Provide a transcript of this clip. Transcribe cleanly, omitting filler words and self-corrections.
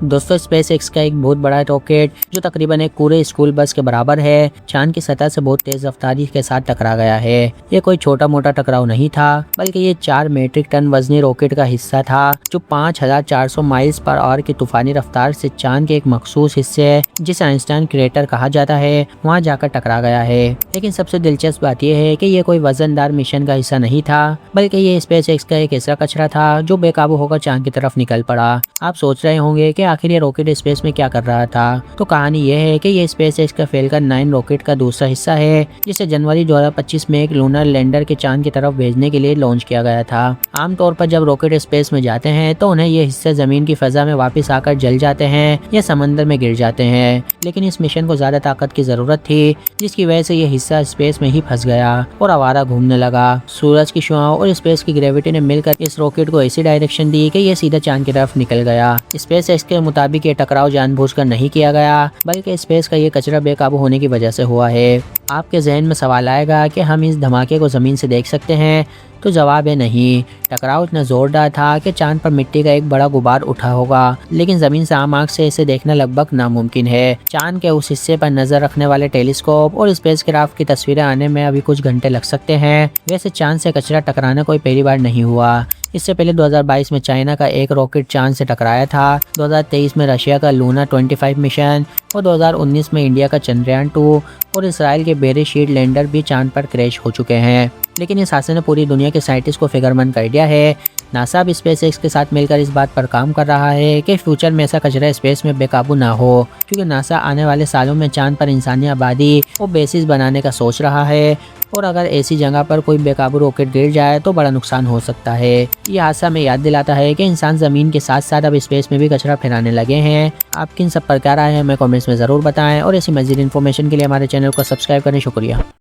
दोस्तों space x का एक बहुत बड़ा रॉकेट जो तकरीबन एक पूरे स्कूल बस के बराबर है चांद की सतह से बहुत तेज रफ्तारी के साथ टकरा गया है। ये कोई छोटा मोटा टकराव नहीं था बल्कि ये 4 मीट्रिक टन वजनी रॉकेट का हिस्सा था जो 5400 माइल्स पर आवर की तूफानी रफ्तार से चांद के एक मखसूस हिस्से जिसे आइंस्टाइन क्रेटर कहा जाता है वहाँ जाकर टकरा गया है। लेकिन सबसे दिलचस्प बात यह है कि ये कोई वजनदार मिशन का हिस्सा नहीं था बल्कि ये स्पेस एक्स का एक ऐसा कचरा था जो बेकाबू होकर चांद की तरफ निकल पड़ा। आप सोच रहे होंगे कि आखिर ये रॉकेट स्पेस में क्या कर रहा था, तो कहानी यह है कि ये स्पेस एक्स का फेल्कन 9 रॉकेट का दूसरा हिस्सा है जिसे जनवरी 2025 में एक लूनर लैंडर के चांद की तरफ भेजने के लिए लॉन्च किया गया था। आमतौर पर जब रॉकेट स्पेस में जाते हैं तो उन्हें ये हिस्से जमीन की फजा में वापस आकर जल जाते हैं या समंदर में गिर जाते हैं, लेकिन इस मिशन को ज्यादा ताकत की जरूरत थी जिसकी वजह से ये हिस्सा स्पेस में ही फंस गया और आवारा घूमने लगा। सूरज की शुआओं और स्पेस की ग्रेविटी ने मिलकर इस रॉकेट को ऐसी डायरेक्शन दी कि ये सीधा चांद की तरफ निकल गया। स्पेस एक्स के मुताबिक ये टकराव जानबूझकर नहीं किया गया बल्कि स्पेस का ये कचरा बेकाबू होने की वजह से हुआ है। आपके जहन में सवाल आएगा कि हम इस धमाके को जमीन से देख सकते हैं, तो जवाब है नहीं। टकराव इतना जोरदार था कि चांद पर मिट्टी का एक बड़ा गुबार उठा होगा, लेकिन जमीन से आम आंख से इसे देखना लगभग नामुमकिन है। चांद के उस हिस्से पर नजर रखने वाले टेलीस्कोप और स्पेसक्राफ्ट की तस्वीरें आने में अभी कुछ घंटे लग सकते हैं। वैसे चांद से कचरा टकराना कोई पहली बार नहीं हुआ। इससे पहले 2022 में चाइना का एक रॉकेट चांद से टकराया था, 2023 में रशिया का लूना 25 मिशन और 2019 में इंडिया का चंद्रयान 2 और इसराइल के बेरीशीट लैंडर भी चांद पर क्रैश हो चुके हैं। लेकिन इस हादसे ने पूरी दुनिया के साइंटिस्ट को फिक्रमंद कर दिया है। नासा अब स्पेस एक्स के साथ मिलकर इस बात पर काम कर रहा है कि फ्यूचर में ऐसा कचरा स्पेस में बेकाबू ना हो, क्योंकि नासा आने वाले सालों में चांद पर इंसानी आबादी और बेसिस बनाने का सोच रहा है और अगर ऐसी जगह पर कोई बेकाबू रॉकेट गिर जाए तो बड़ा नुकसान हो सकता है। ये हादसा हमें याद दिलाता है कि इंसान जमीन के साथ साथ अब स्पेस में भी कचरा फैलाने लगे हैं। आप किन सब पर क्या राय है हमें कमेंट्स में ज़रूर बताएं और ऐसी मज़ीद इन्फॉर्मेशन के लिए हमारे चैनल को सब्सक्राइब करें। शुक्रिया।